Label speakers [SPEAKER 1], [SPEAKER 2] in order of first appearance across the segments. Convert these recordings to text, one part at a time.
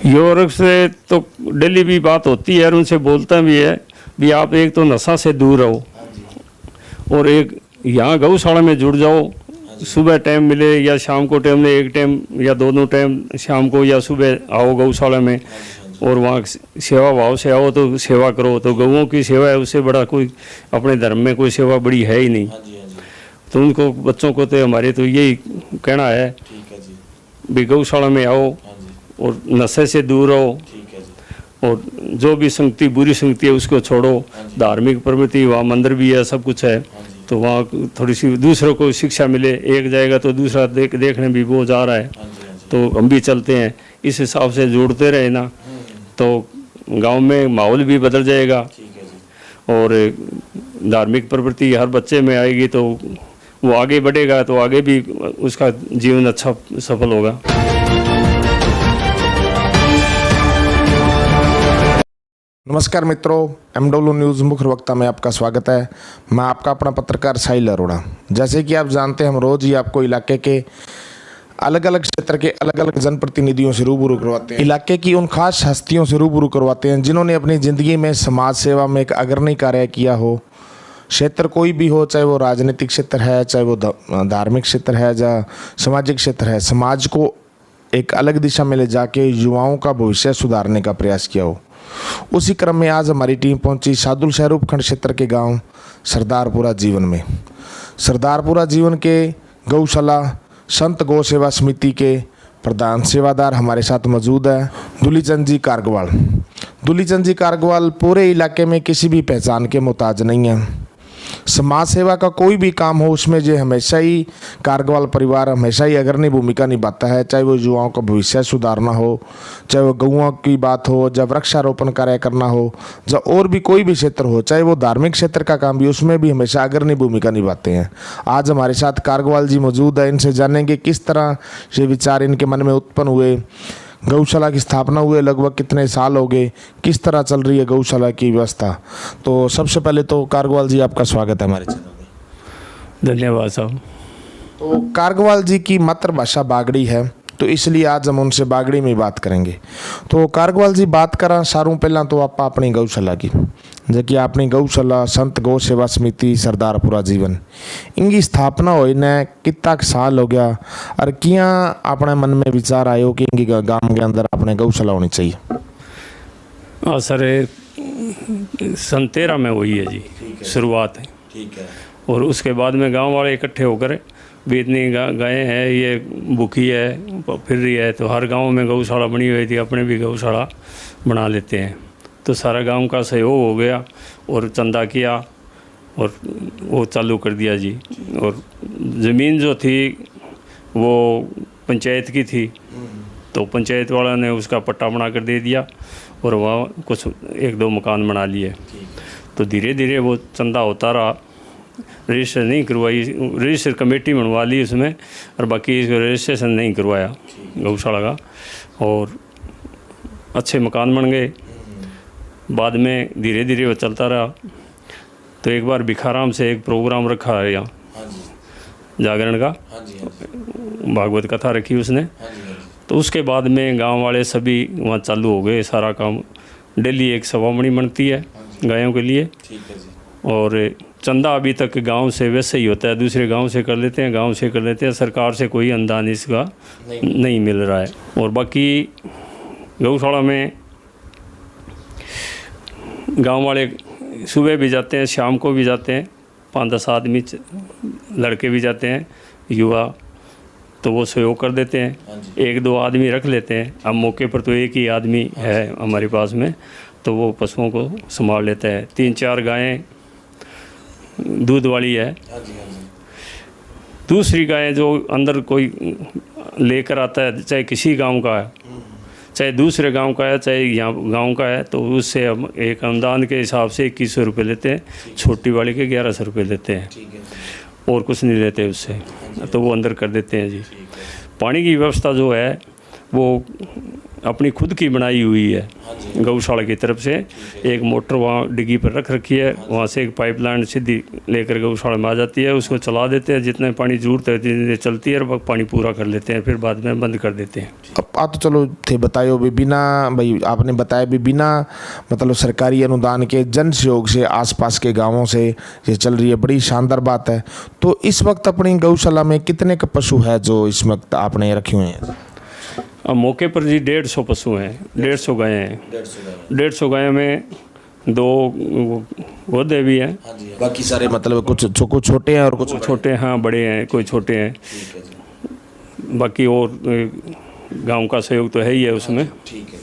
[SPEAKER 1] Europe से तो daily भी बात होती है और उनसे बोलता भी है भी आप एक तो नशा से दूर रहो और एक यहाँ गौशाला में जुड़ जाओ। सुबह टाइम मिले या शाम को टाइम मिले, एक टाइम या दोनों टाइम शाम को या सुबह आओ गौशाला में और वहाँ सेवा भाव से आओ तो सेवा करो। तो गौओं की सेवा है, उससे बड़ा कोई अपने धर्म में कोई सेवा बड़ी है ही नहीं। तो उनको बच्चों को तो हमारे तो यही कहना है भी गौशाला में आओ और नशे से दूर रहो और जो भी संगति बुरी संगति है उसको छोड़ो। धार्मिक प्रवृत्ति वहाँ मंदिर भी है, सब कुछ है, तो वहाँ थोड़ी सी दूसरों को शिक्षा मिले। एक जाएगा तो दूसरा देखने भी वो जा रहा है, तो हम भी चलते हैं इस हिसाब से जोड़ते रहे ना, तो गांव में माहौल भी बदल जाएगा और धार्मिक प्रवृत्ति हर बच्चे में आएगी तो वो आगे बढ़ेगा, तो आगे भी उसका जीवन अच्छा सफल होगा।
[SPEAKER 2] नमस्कार मित्रों, MW न्यूज़ मुख्य वक्ता में आपका स्वागत है। मैं आपका अपना पत्रकार साहिल अरोड़ा। जैसे कि आप जानते हैं, हम रोज़ ही आपको इलाके के अलग अलग क्षेत्र के अलग अलग जनप्रतिनिधियों से रूबरू करवाते हैं, इलाके की उन खास हस्तियों से रूबरू करवाते हैं जिन्होंने अपनी ज़िंदगी में समाज सेवा में एक अग्रणी कार्य किया हो। क्षेत्र कोई भी हो, चाहे वो राजनीतिक क्षेत्र है, चाहे वो धार्मिक क्षेत्र है, या सामाजिक क्षेत्र है, समाज को एक अलग दिशा में ले जाके युवाओं का भविष्य सुधारने का प्रयास किया हो। उसी क्रम में आज हमारी टीम पहुंची सादुल शहर उपखंड क्षेत्र के गांव सरदारपुरा जीवन में। सरदारपुरा जीवन के गौशाला संत गौ सेवा समिति के प्रधान सेवादार हमारे साथ मौजूद है, दुलीचंद जी कारगवाल। दुलीचंद जी कारगवाल पूरे इलाके में किसी भी पहचान के मोहताज नहीं है। समाज सेवा का कोई भी काम हो उसमें जो हमेशा ही कारगवाल परिवार हमेशा ही अग्रणी भूमिका निभाता है, चाहे वो युवाओं का भविष्य सुधारना हो, चाहे वो गौओं की बात हो, जब वृक्षारोपण कार्य करना हो, जब और भी कोई भी क्षेत्र हो, चाहे वो धार्मिक क्षेत्र का काम भी, उसमें भी हमेशा अग्रणी भूमिका निभाते हैं। आज हमारे साथ कारगवाल जी मौजूद है, इनसे जानेंगे किस तरह से विचार इनके मन में उत्पन्न हुए, गौशाला की स्थापना हुए लगभग कितने साल हो गए, किस तरह चल रही है गौशाला की व्यवस्था। तो सबसे पहले तो कारगवाल जी आपका स्वागत है हमारे चैनल में।
[SPEAKER 1] धन्यवाद साहब।
[SPEAKER 2] तो कारगवाल जी की मातृभाषा बागड़ी है, तो इसलिए आज हम उनसे बागड़ी में बात करेंगे। तो कारगवाल जी बात करा सारूं पहला तो आप अपनी गौशाला की, जबकि अपनी गौशाला संत गौ सेवा समिति सरदारपुरा जीवन इनकी स्थापना हुई ने कितना साल हो गया और किया अपने मन में विचार आयो कि इनकी गांव के अंदर अपने गौशाला होनी चाहिए।
[SPEAKER 1] हाँ सर, 13 में हुई है जी शुरुआत है।
[SPEAKER 2] ठीक है।
[SPEAKER 1] और उसके बाद में गांव वाले इकट्ठे होकर भी इतनी गायें हैं, ये भूखी है फिर रही है, तो हर गांव में गौशाला बनी हुई थी, अपने भी गौशाला बना लेते हैं। तो सारा गांव का सहयोग हो गया और चंदा किया और वो चालू कर दिया जी। और ज़मीन जो थी वो पंचायत की थी, तो पंचायत वाला ने उसका पट्टा बना कर दे दिया और वहाँ कुछ 1-2 मकान बना लिए। तो धीरे धीरे वो चंदा होता रहा। रजिस्टर नहीं करवाई, रजिस्टर कमेटी बनवा ली उसमें, और बाकी इसको रजिस्ट्रेशन नहीं करवाया गौशाला का, और अच्छे मकान बन गए। बाद में धीरे धीरे वो चलता रहा। तो एक बार भिखाराम से एक प्रोग्राम रखा है यहाँ जागरण का, भागवत कथा रखी उसने। तो उसके बाद में गांव वाले सभी वहाँ चालू हो गए सारा काम। डेली एक सभामणि बनती है गायों के लिए, और चंदा अभी तक गांव से वैसे ही होता है, दूसरे गांव से कर लेते हैं, गांव से कर लेते हैं, सरकार से कोई अनुदान इसका नहीं मिल रहा है। और बाकी गौशाला में गांव वाले सुबह भी जाते हैं, शाम को भी जाते हैं, 5-10 आदमी लड़के भी जाते हैं युवा, तो वो सहयोग कर देते हैं। 1-2 आदमी रख लेते हैं। अब मौके पर तो एक ही आदमी है हमारे पास में, तो वो पशुओं को संभाल लेता है। 3-4 गायें दूध वाली है। दूसरी गायें जो अंदर कोई लेकर आता है, चाहे किसी गांव का है, चाहे दूसरे गांव का है, चाहे यहाँ गांव का है, तो उससे हम एक अनुदान के हिसाब से 2100 रुपये लेते हैं। छोटी वाली के 1100 रुपये लेते हैं, और कुछ नहीं लेते उससे, तो वो अंदर कर देते हैं जी। पानी की व्यवस्था जो है वो अपनी खुद की बनाई हुई है गौशाला की तरफ से। एक मोटर वहाँ डिग्गी पर रख रखी है, वहाँ से एक पाइपलाइन सीधी लेकर गौशाला में आ जाती है, उसको चला देते हैं, जितने पानी जरूरत है उतनी चलती है और वह पानी पूरा कर लेते हैं, फिर बाद में बंद कर देते हैं।
[SPEAKER 2] अब आप तो चलो थे बतायो भी बिना भाई आपने बताया भी बिना मतलब सरकारी अनुदान के जन सहयोग से आसपास के गांवों से ये चल रही है, बड़ी शानदार बात है। तो इस वक्त अपनी गौशाला में कितने के पशु है जो इस वक्त आपने रखे हुए हैं?
[SPEAKER 1] अब मौके पर जी 150 पशु हैं, 150 गायें हैं। 150 गायों में 2 गौधे भी हैं,
[SPEAKER 2] बाकी सारे मतलब कुछ छोटे हैं और कुछ
[SPEAKER 1] छोटे, हाँ बड़े हैं, कोई छोटे हैं, बाकी और गांव का सहयोग तो है ही है उसमें।
[SPEAKER 2] ठीक है।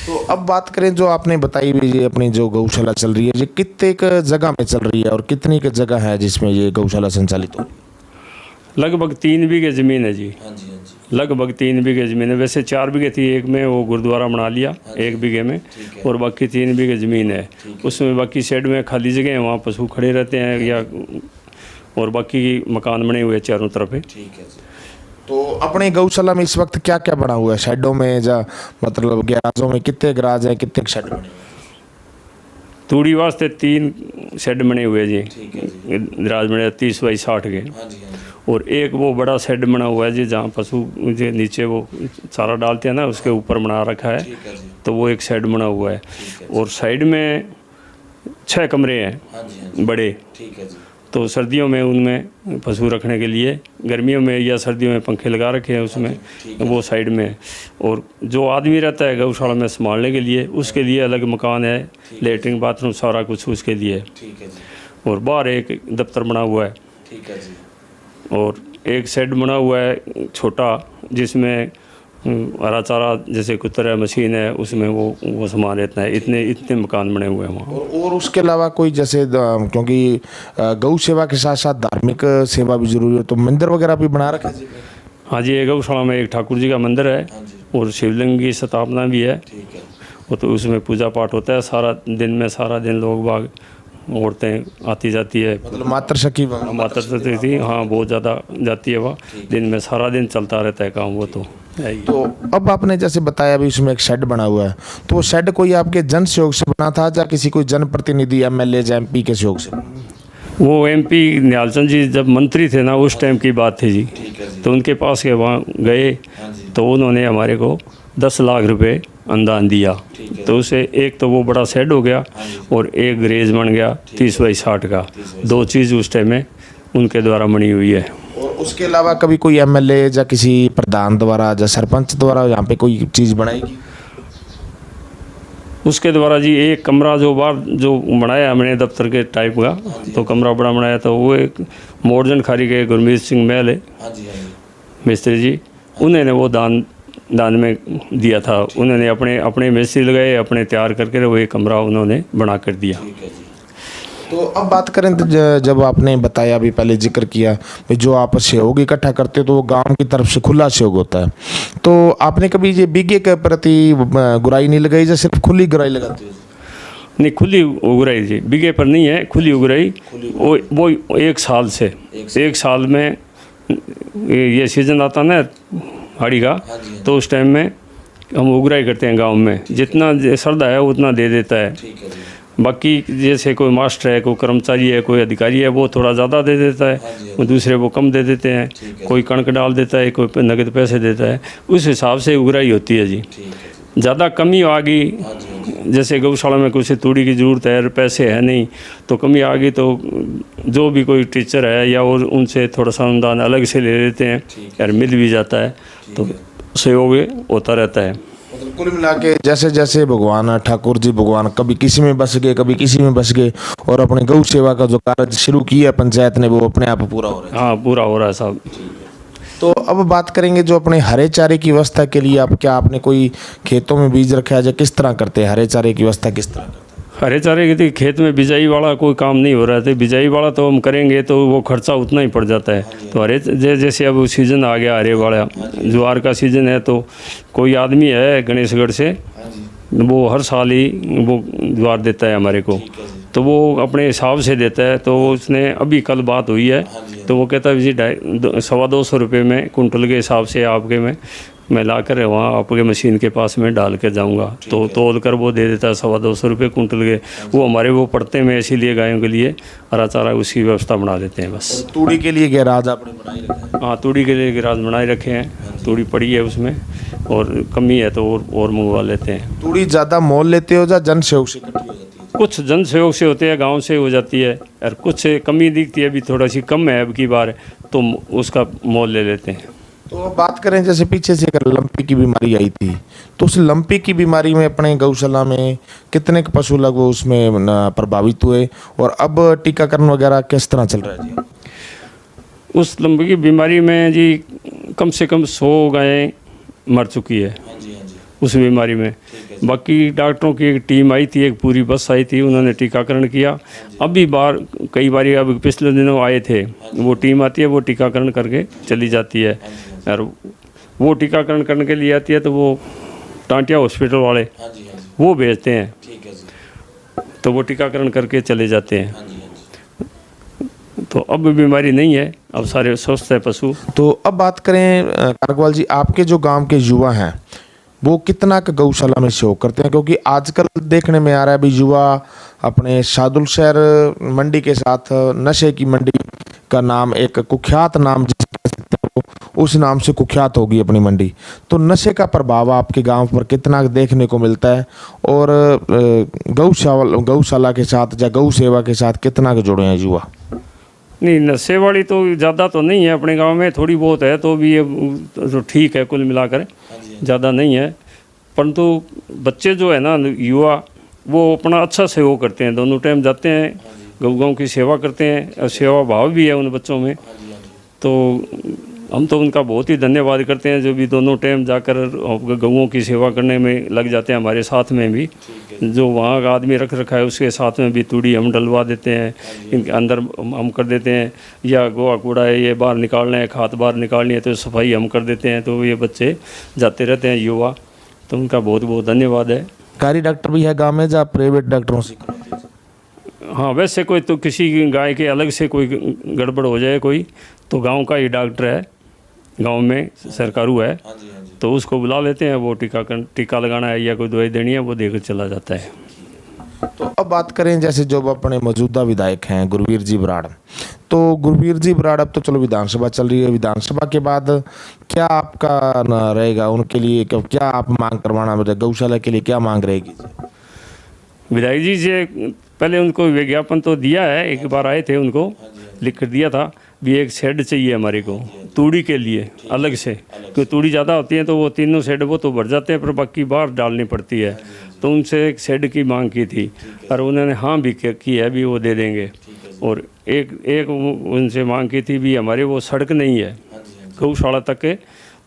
[SPEAKER 2] तो अब बात करें जो आपने बताई भी ये अपनी जो गौशाला चल रही है, ये कितने जगह में चल रही है और कितनी की जगह है जिसमें ये गौशाला संचालित हो?
[SPEAKER 1] लगभग 3 बीघे ज़मीन है जी। लगभग 3 बीघे ज़मीन है, वैसे 4 बीघे थी, एक में वो गुरुद्वारा बना लिया 1 बीघे में, और बाकी 3 बीघे ज़मीन है। उसमें बाकी शेड में खाली जगह है, वहाँ पशु खड़े रहते हैं या और बाकी मकान बने हुए चारों तरफ है।
[SPEAKER 2] तो अपने गौशाला में इस वक्त क्या क्या बना हुआ है शेडों में, या मतलब गैराजों में कितने गैराज हैं, कितने शेड बने हुए हैं?
[SPEAKER 1] तूड़ी वास्ते 3 शेड बने हुए जी, गैराज बने 30 बाई 60 के, और एक वो बड़ा शेड बना हुआ है जी जहाँ पशु जो नीचे वो चारा डालते हैं ना, उसके ऊपर बना रखा है, तो वो एक शेड बना हुआ है। और साइड में 6 कमरे हैं बड़े, तो सर्दियों में उनमें पशु रखने के लिए, गर्मियों में या सर्दियों में पंखे लगा रखे हैं उसमें, वो साइड में। और जो आदमी रहता है गौशाला में संभालने के लिए, उसके लिए अलग मकान है, लेटरिन बाथरूम सारा कुछ उसके लिए। और बाहर एक दफ्तर बना हुआ है, और एक शेड बना हुआ है छोटा, जिसमें हरा चारा जैसे कुतर है, मशीन है, उसमें वो सामान रहता है। इतने मकान बने हुए हैं वहाँ।
[SPEAKER 2] और उसके अलावा कोई जैसे क्योंकि गौ सेवा के साथ साथ धार्मिक सेवा भी जरूरी है, तो मंदिर वगैरह भी बना रखा है?
[SPEAKER 1] हाँ जी, ये गौशाला में एक ठाकुर जी का मंदिर है और शिवलिंग की स्थापना भी है। वो तो उसमें पूजा पाठ होता है सारा दिन लोग बाग, औरतें आती जाती है,
[SPEAKER 2] मतलब मातृशक्ति
[SPEAKER 1] थी, हाँ बहुत ज़्यादा जाती है वह, दिन में सारा दिन चलता रहता है काम वो तो है ही।
[SPEAKER 2] तो अब आपने जैसे बताया अभी उसमें एक शेड बना हुआ है, तो वो शेड कोई आपके जन सहयोग से बना था या किसी कोई जनप्रतिनिधि एमएलए या एमपी के सहयोग से?
[SPEAKER 1] वो एमपी निहालचंद जी जब मंत्री थे ना, उस टाइम की बात थी जी। तो उनके पास के वहाँ गए तो उन्होंने हमारे को 10 लाख रुपए अनुदान दिया। तो उसे एक तो वो बड़ा शेड हो गया और एक ग्रेज बन गया 30 बाई 60 का। 2 चीज़ उस टाइम में उनके द्वारा बनी हुई है।
[SPEAKER 2] और उसके अलावा कभी कोई एमएलए या किसी प्रधान द्वारा या सरपंच द्वारा यहाँ पे कोई चीज़ बनाएगी?
[SPEAKER 1] उसके द्वारा जी एक कमरा जो बाहर जो बनाया हमने दफ्तर के टाइप का, तो कमरा बड़ा बनाया, तो वो एक मोरजन खारी के गुरमीत सिंह महल है मिस्त्री जी, उन्होंने वो दान में दिया था। उन्होंने अपने मिस्त्री लगाए, अपने तैयार करके वो एक कमरा उन्होंने बना कर दिया।
[SPEAKER 2] तो अब बात करें तो जब आपने बताया अभी पहले जिक्र किया कि जो आप सहयोग इकट्ठा करते हो तो वो गांव की तरफ से खुला सहयोग होता है, तो आपने कभी ये बीघे के प्रति गुराई नहीं लगाई या सिर्फ खुली गुराई लगाते हो?
[SPEAKER 1] नहीं, खुली उगराई जी, बीघे पर नहीं है, खुली उगराई। वो 1 साल से 1 साल में ये सीजन आता ना हाड़ी का, तो उस टाइम में हम उगराई करते हैं गांव में, जितना श्रद्धा है उतना दे देता है। बाकी जैसे कोई मास्टर है, कोई कर्मचारी है, कोई अधिकारी है, वो थोड़ा ज़्यादा दे देता है, वो दूसरे वो कम दे देते हैं, कोई कणक डाल देता है, कोई नगद पैसे देता है, उस हिसाब से उगराई होती है जी। ज़्यादा कमी आ गई, जैसे गौशाला में कुछ तूड़ी की ज़रूरत है, पैसे है नहीं, तो कमी आ गई, तो जो भी कोई टीचर है या और उनसे थोड़ा सा अनुदान अलग से ले लेते हैं, यार मिल भी जाता है, तो सहयोग होता रहता है।
[SPEAKER 2] मतलब कुल मिला के जैसे जैसे भगवान ठाकुर जी भगवान कभी किसी में बस गए, कभी किसी में बस गए, और अपने गौ सेवा का जो कार्य शुरू किया पंचायत ने वो अपने आप पूरा हो रहा है।
[SPEAKER 1] हाँ, पूरा हो रहा है साहब।
[SPEAKER 2] तो अब बात करेंगे जो अपने हरे चारे की व्यवस्था के लिए आप क्या आपने कोई खेतों में बीज रखा है या किस तरह करते हैं हरे चारे की व्यवस्था किस तरह करते हैं?
[SPEAKER 1] हरे चारे के खेत में बिजाई वाला कोई काम नहीं हो रहा है, तो बिजाई वाला तो हम करेंगे तो वो खर्चा उतना ही पड़ जाता है। तो हरे जैसे अब सीज़न आ गया हरे वाला, ज्वार का सीज़न है, तो कोई आदमी है गणेशगढ़ से, वो हर साल ही वो ज्वार देता है हमारे को, तो वो अपने हिसाब से देता है। तो उसने अभी कल बात हुई है, तो वो कहता है जी 250 रुपये में कुंटल के हिसाब से आपके में मैं लाकर वहाँ आपके मशीन के पास में डाल कर जाऊँगा, तो तोल कर वो दे देता है 250 रुपये कुंटल के। वो हमारे वो पड़ते में इसीलिए गायों के लिए हरा चारा उसकी व्यवस्था बना देते हैं बस।
[SPEAKER 2] तूड़ी के लिए गैराज आपने बनाई रखा है?
[SPEAKER 1] हाँ, तूड़ी के लिए गिराज बनाए रखे हैं, तूड़ी पड़ी है उसमें, और कमी है तो और मंगवा लेते हैं।
[SPEAKER 2] तूड़ी ज़्यादा मोल लेते हो या जन सहयोग से इकट्ठी हो जाती है?
[SPEAKER 1] कुछ जन सहयोग से होते हैं, गांव से हो जाती है, और कुछ कमी दिखती है, अभी थोड़ा सी कम है अब की बार, तो उसका मोल ले लेते हैं।
[SPEAKER 2] तो अब बात करें जैसे पीछे से अगर लंपी की बीमारी आई थी, तो उस लंपी की बीमारी में अपने गौशाला में कितने पशु लगभग उसमें प्रभावित हुए, और अब टीकाकरण वगैरह किस तरह चल रहा है जी?
[SPEAKER 1] उस लंबी की बीमारी में जी कम से कम 100 गायें मर चुकी है उस बीमारी में। बाकी डॉक्टरों की एक टीम आई थी, एक पूरी बस आई थी, उन्होंने टीकाकरण किया। अभी बार कई बार अब पिछले दिनों आए थे, वो टीम आती है, वो टीकाकरण करके चली जाती है। और वो टीकाकरण करने के लिए आती है तो वो टांटिया हॉस्पिटल वाले वो भेजते हैं, तो वो टीकाकरण करके चले जाते हैं। तो अब बीमारी नहीं है, अब सारे स्वस्थ है पशु।
[SPEAKER 2] तो अब बात करें कारगवाल जी, आपके जो गांव के युवा हैं वो कितना का गौशाला में सहयोग करते हैं? क्योंकि आजकल देखने में आ रहा है भी युवा अपने सादुल शहर मंडी के साथ नशे की मंडी का नाम, एक कुख्यात नाम जिसे कह सकते हो, उस नाम से कुख्यात होगी अपनी मंडी। तो नशे का प्रभाव आपके गांव पर कितना देखने को मिलता है, और गौशाला के साथ या गौ सेवा के साथ कितना के जुड़े हैं युवा?
[SPEAKER 1] नहीं, नशे वाली तो ज़्यादा तो नहीं है अपने गांव में, थोड़ी बहुत है, तो भी ये तो ठीक है, कुल मिलाकर ज़्यादा नहीं है। परंतु बच्चे जो है ना, युवा, वो अपना अच्छा सहयोग करते हैं, दोनों टाइम जाते हैं, गौ की सेवा करते हैं, और सेवा भाव भी है उन बच्चों में। तो हम तो उनका बहुत ही धन्यवाद करते हैं, जो भी दोनों टाइम जाकर गौओं की सेवा करने में लग जाते हैं। हमारे साथ में भी जो वहाँ का आदमी रख रखा है उसके साथ में भी तूड़ी हम डलवा देते हैं, इनके अंदर हम कर देते हैं, या गोआ कूड़ा है ये बाहर निकालना है, खाद बाहर निकालनी है तो सफाई हम कर देते हैं। तो ये बच्चे जाते रहते हैं युवा, तो उनका बहुत बहुत धन्यवाद है।
[SPEAKER 2] सरकारी डॉक्टर भी है गाँव में या प्राइवेट डॉक्टरों से?
[SPEAKER 1] हाँ, वैसे कोई तो किसी गाय के अलग से कोई गड़बड़ हो जाए कोई, तो गांव का ही डॉक्टर है, गांव में सरकारू है, तो उसको बुला लेते हैं, वो टीका लगाना है या कोई दवाई देनी है वो देकर चला जाता है।
[SPEAKER 2] तो अब बात करें जैसे जो अपने मौजूदा विधायक हैं गुरवीर जी बराड़, तो गुरवीर जी बराड़ अब तो चलो विधानसभा चल रही है, विधानसभा के बाद क्या आपका रहेगा उनके लिए, क्या आप मांग करवाना, गौशाला के लिए क्या मांग रहेगी?
[SPEAKER 1] विधायक जी से पहले उनको विज्ञापन तो दिया है, एक बार आए थे, उनको लिख कर दिया था भी एक शेड चाहिए हमारे को तूड़ी के लिए अलग से, क्योंकि तूड़ी ज़्यादा होती है तो वो तीनों शेड वो तो भर जाते हैं, पर बाकी बाहर डालनी पड़ती है। तो उनसे एक शेड की मांग की थी, और उन्होंने हाँ भी की है, भी वो दे देंगे। और एक उनसे मांग की थी भी हमारे वो सड़क नहीं है गौशाला तक के,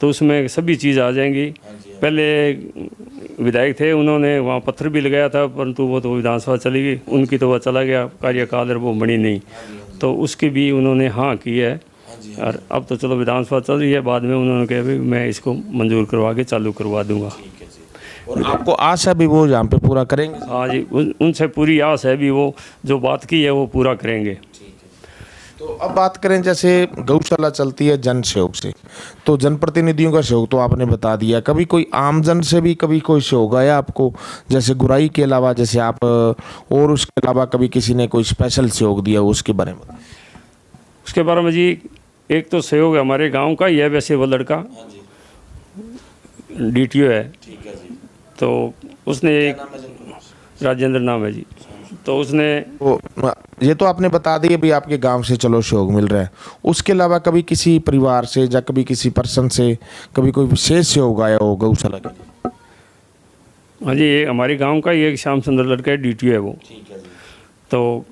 [SPEAKER 1] तो उसमें सभी चीज़ आ जाएंगी। पहले विधायक थे, उन्होंने वहाँ पत्थर भी लगाया था, परंतु वो तो विधानसभा चली गई, उनकी तो वह चला गया कार्यकाल, और वो बनी नहीं, तो उसकी भी उन्होंने हाँ की है। और अब तो चलो विधानसभा चल रही है, बाद में उन्होंने कहा भी मैं इसको मंजूर करवा के चालू करवा दूंगा।
[SPEAKER 2] और आपको आस है भी वो यहाँ पे पूरा करेंगे?
[SPEAKER 1] हाँ जी, उनसे पूरी आस है भी वो जो बात की है वो पूरा करेंगे।
[SPEAKER 2] तो अब बात करें जैसे गौशाला चलती है जन सहयोग से, तो जनप्रतिनिधियों का सहयोग तो आपने बता दिया, कभी कोई आमजन से भी कभी कोई सहयोग आया आपको, जैसे गुराई के अलावा, जैसे आप और उसके अलावा कभी किसी ने कोई स्पेशल सहयोग दिया उसके बारे में?
[SPEAKER 1] उसके बारे में जी एक तो सहयोग हमारे गांव का ही है, वैसे वो लड़का DTO है, तो उसने एक राजेंद्र नाम है जी, तो उसने
[SPEAKER 2] ये तो आपने बता दिया भी आपके गांव से चलो सहयोग मिल रहा है, उसके अलावा कभी किसी परिवार से या कभी किसी पर्सन से कभी कोई विशेष सहयोग आया हो गौशाला के लिए?
[SPEAKER 1] हाँ जी, ये हमारे गांव का ही एक श्याम सुंदर लड़का है, DTO है वो। तो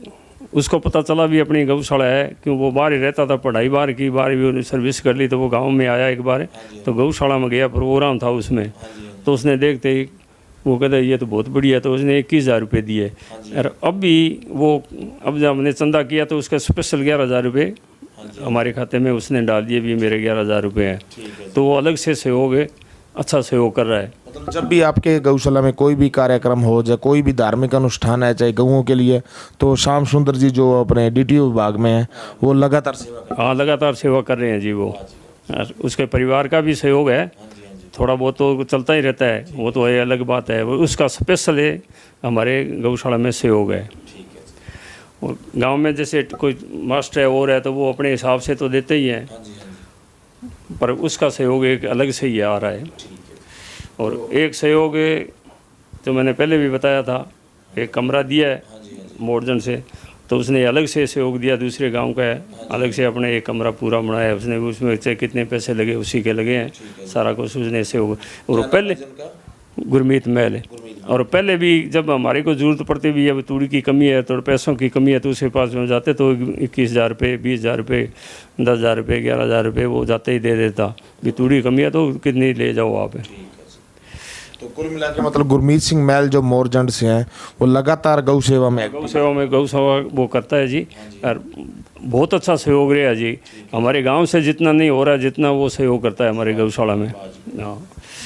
[SPEAKER 1] उसको पता चला भी अपनी गौशाला है, क्यों वो बाहर ही रहता था, पढ़ाई बाहर की, बाहर भी सर्विस कर ली, तो वो गांव में आया एक बार, तो गौशाला में गया, प्रोग्राम था उसमें, तो उसने देखते ही वो कहता ये तो बहुत बढ़िया है, तो उसने 21,000 रुपये दिए। और अब भी वो, अब जब हमने चंदा किया तो उसका स्पेशल 11,000 रुपये हमारे खाते में उसने डाल दिए, भी मेरे 11,000 रुपये हैं, तो वो अलग से सहयोग है, अच्छा सहयोग कर रहा है।
[SPEAKER 2] मतलब जब भी आपके गौशाला में कोई भी कार्यक्रम हो, या कोई भी धार्मिक अनुष्ठान है चाहे गौओं के लिए, तो श्याम सुंदर जी जो अपने DTO विभाग में है वो लगातार सेवा कर,
[SPEAKER 1] हाँ लगातार सेवा कर रहे हैं जी वो। और उसके परिवार का भी सहयोग है, थोड़ा बहुत तो चलता ही रहता है, वो तो है अलग बात है। वो उसका स्पेशल है हमारे गौशाला में सहयोग है। और गांव में जैसे कोई मास्टर है और है तो वो अपने हिसाब से तो देते ही हैं, पर उसका सहयोग एक अलग से ही आ रहा है। और एक सहयोग है जो मैंने पहले भी बताया था, एक कमरा दिया है मोरजन से, तो उसने अलग से सहयोग दिया, दूसरे गांव का है, अलग से अपने एक कमरा पूरा बनाया है उसने। उसमें चाहे कितने पैसे लगे उसी के लगे हैं, सारा कुछ उसने सहयोग। और पहले गुरमीत महल है। और पहले भी जब हमारे को ज़रूरत पड़ती भी, अब तूड़ी की कमी है तो पैसों की कमी है, तो उसके पास में जाते तो 21,000 रुपये, 20,000 रुपये, 10,000 रुपये, 11,000 रुपये वो जाते ही दे देता भी तूड़ी की कमी है तो कितनी ले जाओ आप।
[SPEAKER 2] तो कुल मिला के मतलब गुरमीत सिंह महल जो मोरजंड से हैं वो लगातार गौ सेवा में
[SPEAKER 1] वो करता है जी। और बहुत अच्छा सहयोग रहा जी, हमारे गांव से जितना नहीं हो रहा है जितना वो सहयोग करता है हमारे गौशाला में। हाँ,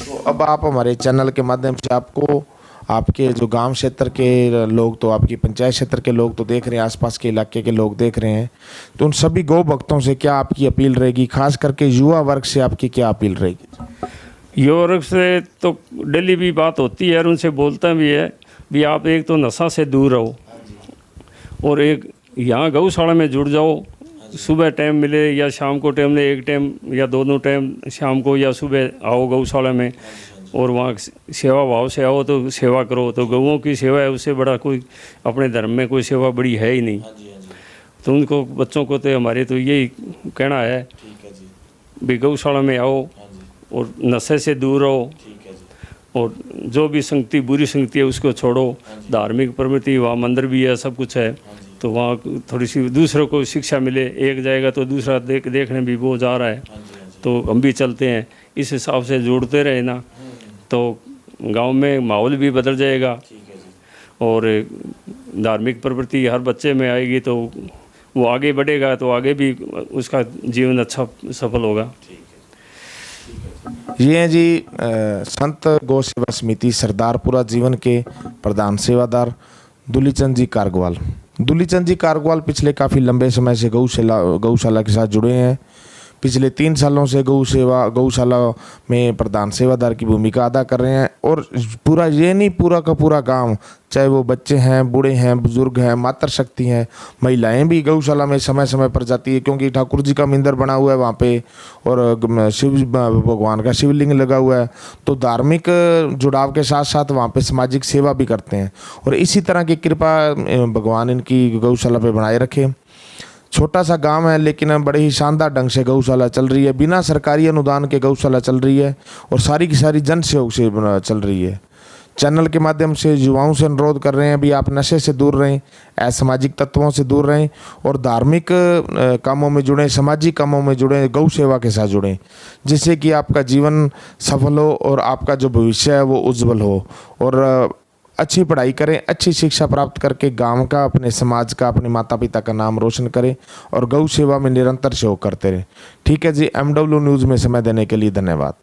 [SPEAKER 2] तो अब आप हमारे चैनल के माध्यम से आपको आपके जो गांव क्षेत्र के लोग, तो आपकी पंचायत क्षेत्र के लोग तो देख रहे हैं, आसपास के इलाके के लोग देख रहे हैं, तो उन सभी गौ भक्तों से क्या आपकी अपील रहेगी, खास करके युवा वर्ग से आपकी क्या अपील रहेगी?
[SPEAKER 1] युवा वर्ग से तो डेली भी बात होती है और उनसे बोलता भी है भी आप एक तो नशा से दूर रहो और एक यहाँ गौशाला में जुड़ जाओ। सुबह टाइम मिले या शाम को टाइम मिले, एक टाइम या दोनों टाइम, शाम को या सुबह आओ गौशाला में और वहाँ सेवा भाव से आओ तो सेवा करो। तो गौओं की सेवा है, उससे बड़ा कोई अपने धर्म में कोई सेवा बड़ी है ही नहीं। तो उनको बच्चों को तो हमारे तो यही कहना है भी गौशाला में आओ और नशे से दूर रहो और जो भी संगति बुरी संगति है उसको छोड़ो। धार्मिक प्रवृत्ति, वहाँ मंदिर भी है, सब कुछ है, तो वहाँ थोड़ी सी दूसरों को शिक्षा मिले। एक जाएगा तो दूसरा देखने भी वो जा रहा है, तो हम भी चलते हैं, इस हिसाब से जोड़ते रहे ना तो गांव में माहौल भी बदल जाएगा और धार्मिक प्रवृत्ति हर बच्चे में आएगी तो वो आगे बढ़ेगा, तो आगे भी उसका जीवन अच्छा सफल होगा।
[SPEAKER 2] ये हैं जी संत गौ सेवा समिति सरदारपुरा जीवन के प्रधान सेवादार दुलीचंद जी कारगवाल। दुलीचंद जी कारगवाल पिछले काफ़ी लंबे समय से गौशाला के साथ जुड़े हैं। पिछले 3 सालों से गौशाला में प्रधान सेवादार की भूमिका अदा कर रहे हैं। और पूरा ये नहीं, पूरा का पूरा गांव, चाहे वो बच्चे हैं, बूढ़े हैं, बुजुर्ग हैं, मातृशक्ति हैं, महिलाएं भी गौशाला में समय समय पर जाती है, क्योंकि ठाकुर जी का मंदिर बना हुआ है वहाँ पे और शिव भगवान का शिवलिंग लगा हुआ है। तो धार्मिक जुड़ाव के साथ साथ वहाँ पे सामाजिक सेवा भी करते हैं और इसी तरह की कृपा भगवान इनकी गौशाला पे बनाए रखे। छोटा सा गांव है लेकिन बड़े ही शानदार ढंग से गौशाला चल रही है, बिना सरकारी अनुदान के गौशाला चल रही है और सारी की सारी जन सहयोग से चल रही है। चैनल के माध्यम से युवाओं से अनुरोध कर रहे हैं भी आप नशे से दूर रहें, असामाजिक तत्वों से दूर रहें और धार्मिक कामों में जुड़ें, सामाजिक कामों में जुड़ें, गौ सेवा के साथ जुड़ें, जिससे कि आपका जीवन सफल हो और आपका जो भविष्य है वो उज्जवल हो। और अच्छी पढ़ाई करें, अच्छी शिक्षा प्राप्त करके गांव का, अपने समाज का, अपने माता पिता का नाम रोशन करें और गौ सेवा में निरंतर सहयोग करते रहें। ठीक है जी, MW न्यूज़ में समय देने के लिए धन्यवाद।